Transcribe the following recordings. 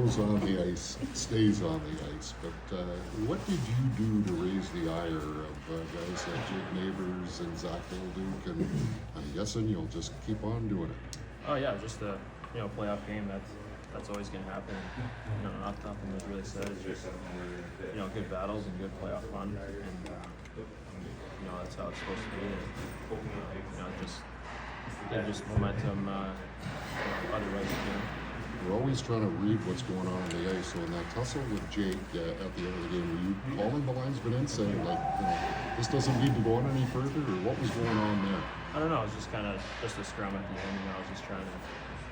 goes on the ice stays on the ice. But what did you do to raise the ire of guys like Jake Neighbors and Zach Bolduc? And I'm guessing you'll just keep on doing it. Oh yeah, just a playoff game. That's always going to happen. Nothing was really said. It's just good battles and good playoff fun, and that's how it's supposed to be. And, just momentum. Other ways. We're always trying to read what's going on the ice. So in that tussle with Jake at the end of the game, were you calling the linesman in saying this doesn't need to go on any further, or what was going on there? I don't know. It was just kind of just a scrum at the end. I was just trying to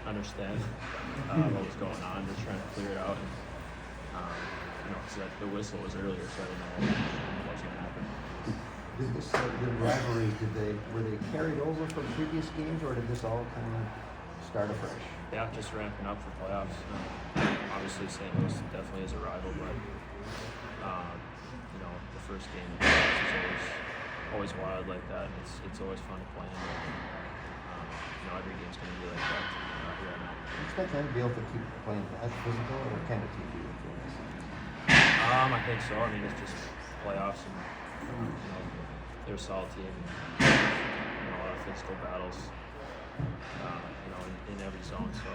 understand what was going on, just trying to clear it out. And, because the whistle was earlier, so I didn't know what was going to happen. Did the rivalries, were they carried over from previous games, or did this all kind of start afresh? Yeah, just ramping up for playoffs. Obviously, St. Louis definitely is a rival, but the first game of the playoffs is always wild like that, and it's always fun to play in. Every game's going to be like that here at now. Do you expect them to be able to keep playing that physical, or can the team do influence? I think so. I mean, it's just playoffs, and they're a solid team. And, a lot of physical battles. In every zone, so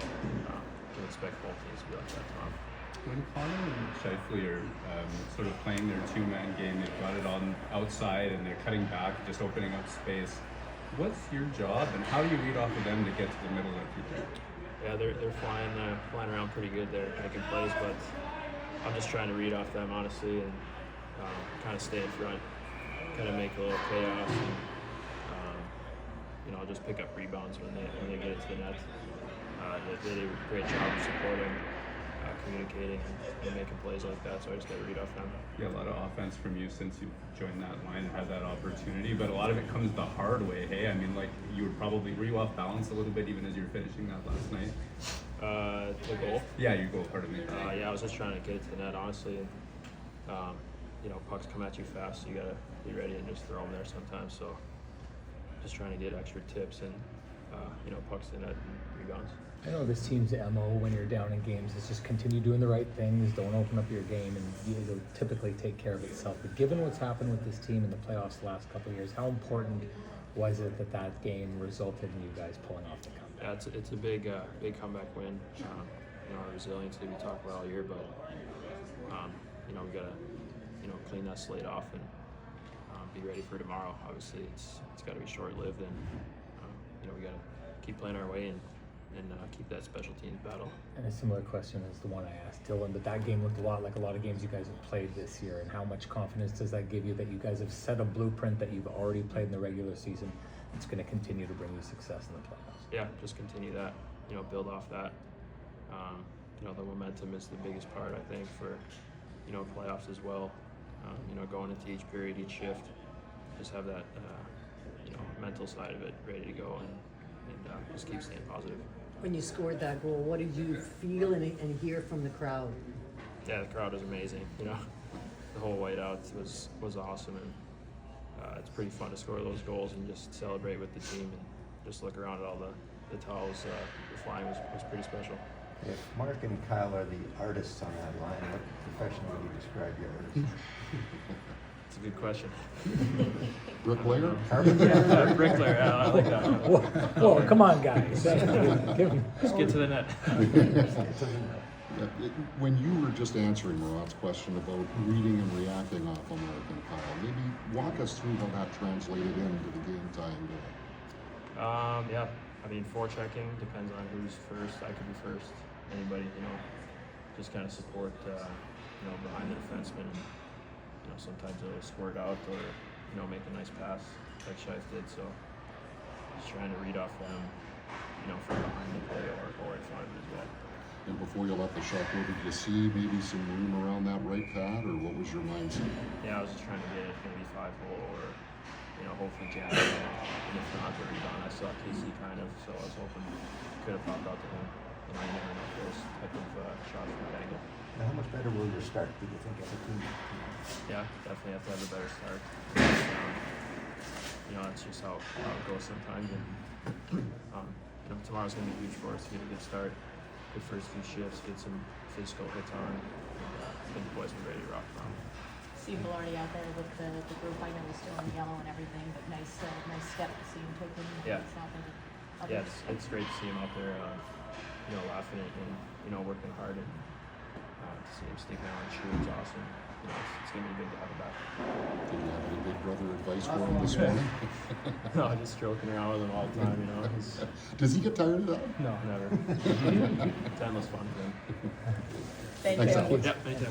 can expect both teams to be like that tomorrow. When Connor and Scheifele are sort of playing their two-man game, they've got it on outside and they're cutting back, just opening up space. What's your job, and how do you read off of them to get to the middle if you do? Yeah, they're flying around pretty good. They're making plays, but I'm just trying to read off them honestly and kind of stay in front, kind of make a little chaos. And, just pick up rebounds when they get it to the net. They did a great job of supporting, communicating, and making plays like that, so I just got to read off them. Yeah, a lot of offense from you since you joined that line and had that opportunity, but a lot of it comes the hard way, hey? I mean, were you off balance a little bit even as you were finishing that last night? The goal? Yeah, your goal, pardon me. I was just trying to get it to the net, honestly, and pucks come at you fast, so you got to be ready and just throw them there sometimes, so just trying to get extra tips and pucks in net and rebounds. I know this team's MO when you're down in games is just continue doing the right things, don't open up your game, and it'll typically take care of itself. But given what's happened with this team in the playoffs the last couple of years, how important was it that game resulted in you guys pulling off the comeback? Yeah, it's a big comeback win. Our resiliency we talk about all year, but we gotta clean that slate off and be ready for tomorrow. Obviously, it's got to be short-lived, and we got to keep playing our way and keep that special teams battle. And a similar question as the one I asked Dylan, but that game looked a lot like a lot of games you guys have played this year, and how much confidence does that give you that you guys have set a blueprint that you've already played in the regular season that's going to continue to bring you success in the playoffs? Yeah, just continue that, build off that. The momentum is the biggest part, I think, for playoffs as well. Going into each period, each shift, just have that mental side of it ready to go and just keep staying positive. When you scored that goal, what did you feel and hear from the crowd? Yeah, the crowd was amazing. The whole whiteout was awesome, and it's pretty fun to score those goals and just celebrate with the team and just look around at all the towels. The flying was pretty special. If Mark and Kyle are the artists on that line, what profession would you describe your artists? It's a good question. Bricklayer? Yeah, bricklayer. I like that. Whoa, come on, guys. Just get to the net. When you were just answering Murat's question about reading and reacting off Mark and Kyle, maybe walk us through how that translated into the game tying goal. Yeah. Forechecking depends on who's first. I could be first. Anybody, just kind of support, behind the defenseman. And, sometimes it'll squirt out or, make a nice pass like Scheif did. So just trying to read off them, from behind the play or in front of it as well. And before you let the shot go, did you see maybe some room around that right pad, or what was your mindset? Yeah, I was just trying to get it maybe 5-hole or, hopefully jab. And if not, the rebound. I saw KC kind of, so I was hoping it could have popped out to him. I never know those type of shots from that angle. Now, how much better will your start be, do you think, as a team? Yeah, definitely have to have a better start. That's just how it goes sometimes. And tomorrow's going to be huge for us to get a good start. good first few shifts, get some physical hits on. And, I think the boys are ready to rock on. People already out there with the group. I know he's still in yellow and everything, but nice step to see him taking. Yeah. It's not like Yeah, others. it's great to see him out there, laughing and working hard, and to see him sticking out on the shoe is awesome. It's gonna be good to have him back. Did you have any big brother advice for him this morning? No, just joking around with him all the time. Does he get tired of that? No, never. It's endless fun for him. Thank Thanks, you. Alex. Yep, thank you.